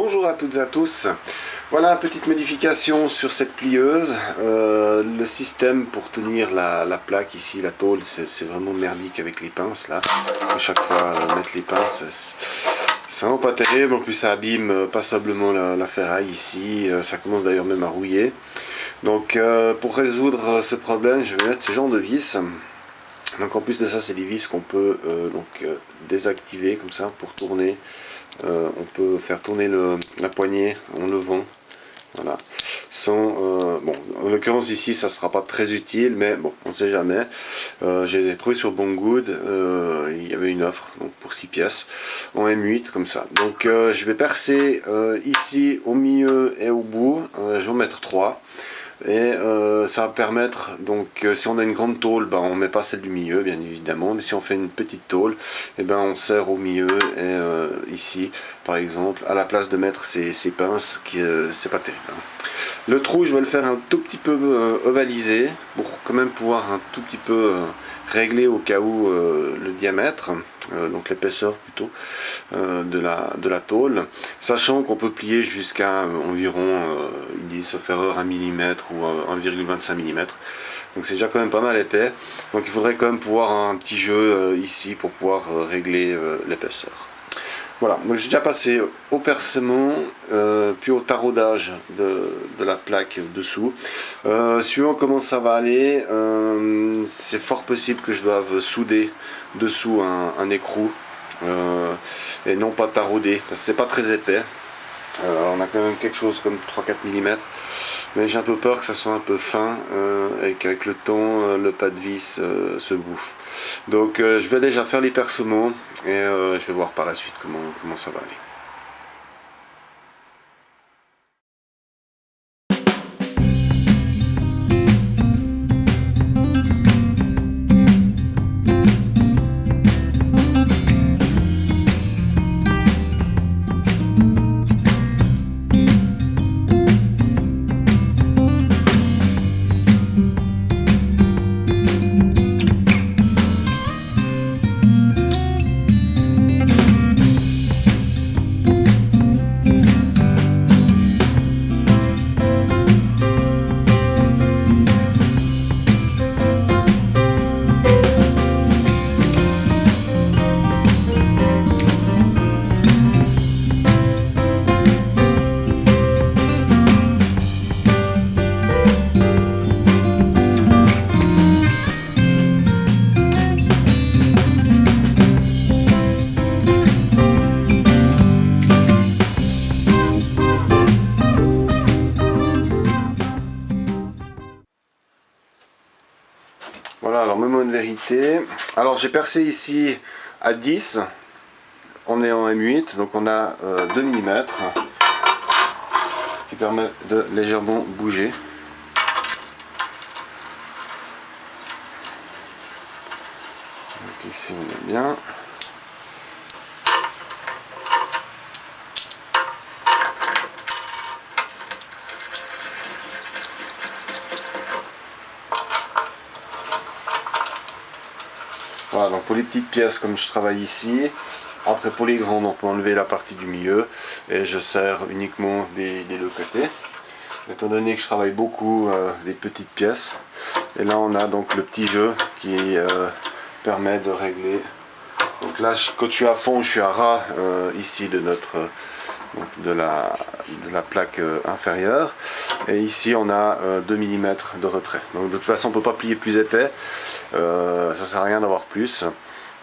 Bonjour à toutes et à tous. Voilà, petite modification sur cette plieuse. Le système pour tenir la plaque ici, la tôle, c'est vraiment merdique avec les pinces là. À chaque fois mettre les pinces, c'est vraiment pas terrible. En plus ça abîme passablement la ferraille ici. Ça commence d'ailleurs même à rouiller. Donc pour résoudre ce problème, je vais mettre ce genre de vis. Donc en plus de ça, c'est des vis qu'on peut désactiver comme ça pour tourner. On peut faire tourner la poignée en levant. Voilà. Bon, en l'occurrence ici, ça sera pas très utile, mais bon, on sait jamais. J'ai trouvé sur Banggood, il y avait une offre donc pour 6 pièces en M8 comme ça. Donc je vais percer ici au milieu et au bout. Je vais en mettre 3. Et ça va permettre, donc si on a une grande tôle, ben, on ne met pas celle du milieu bien évidemment, mais si on fait une petite tôle, et ben, on serre au milieu et ici par exemple, à la place de mettre ces pinces, c'est pas terrible. Le trou, je vais le faire un tout petit peu ovalisé pour quand même pouvoir un tout petit peu régler au cas où le diamètre, donc l'épaisseur plutôt de la tôle, sachant qu'on peut plier jusqu'à environ, ils disent sauf erreur 1 mm ou 1,25 mm, donc c'est déjà quand même pas mal épais, donc il faudrait quand même pouvoir un petit jeu ici pour pouvoir régler l'épaisseur. Voilà, donc j'ai déjà passé au percement, puis au taraudage de la plaque dessous. Suivant comment ça va aller, c'est fort possible que je doive souder dessous un écrou et non pas tarauder, parce que c'est pas très épais. On a quand même quelque chose comme 3-4 mm, mais j'ai un peu peur que ça soit un peu fin et qu'avec le temps le pas de vis se bouffe. Donc je vais déjà faire les percements et je vais voir par la suite comment ça va aller. Voilà, alors moment de vérité. Alors j'ai percé ici à 10, on est en M8, donc on a 2 mm, ce qui permet de légèrement bouger. Donc ici on est bien. Voilà, donc pour les petites pièces comme je travaille ici, après pour les grandes on peut enlever la partie du milieu et je serre uniquement des deux côtés. Étant donné que je travaille beaucoup des petites pièces, et là on a donc le petit jeu qui permet de régler. Donc là quand je suis à fond, je suis à ras ici de la plaque inférieure, et ici on a 2 mm de retrait. Donc de toute façon on ne peut pas plier plus épais, ça sert à rien d'avoir plus.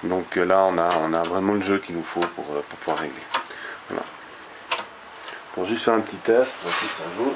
Donc là on a vraiment le jeu qu'il nous faut pour pouvoir régler. Voilà. Pour juste faire un petit test, voici ça joue.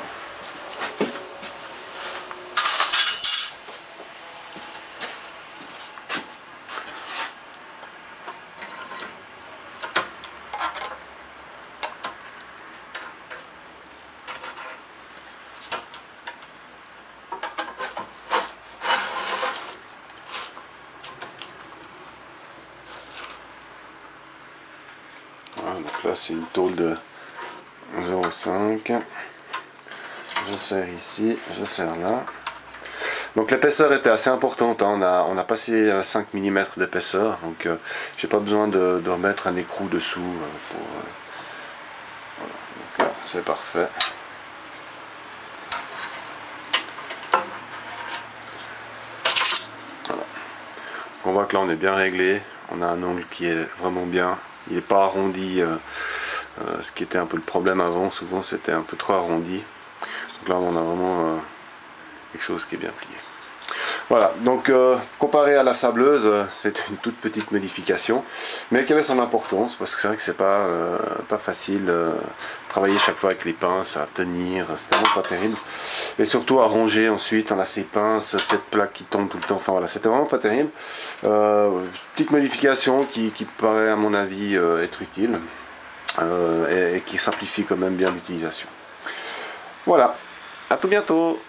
Voilà, donc là c'est une tôle de 0,5. Je serre ici, je serre là. Donc l'épaisseur était assez importante, hein. On a passé 5 mm d'épaisseur, donc j'ai pas besoin de remettre un écrou dessous. Voilà. Donc là c'est parfait. Voilà. On voit que là on est bien réglé, on a un angle qui est vraiment bien, il n'est pas arrondi, ce qui était un peu le problème avant, souvent c'était un peu trop arrondi. Donc là on a vraiment quelque chose qui est bien plié. Voilà, donc comparé à la sableuse, c'est une toute petite modification, mais qui avait son importance, parce que c'est vrai que c'est pas facile travailler chaque fois avec les pinces, à tenir, c'est vraiment pas terrible. Et surtout à ronger ensuite, on a ces pinces, cette plaque qui tombe tout le temps, enfin voilà, c'était vraiment pas terrible. Petite modification qui paraît à mon avis être utile, et qui simplifie quand même bien l'utilisation. Voilà, à tout bientôt.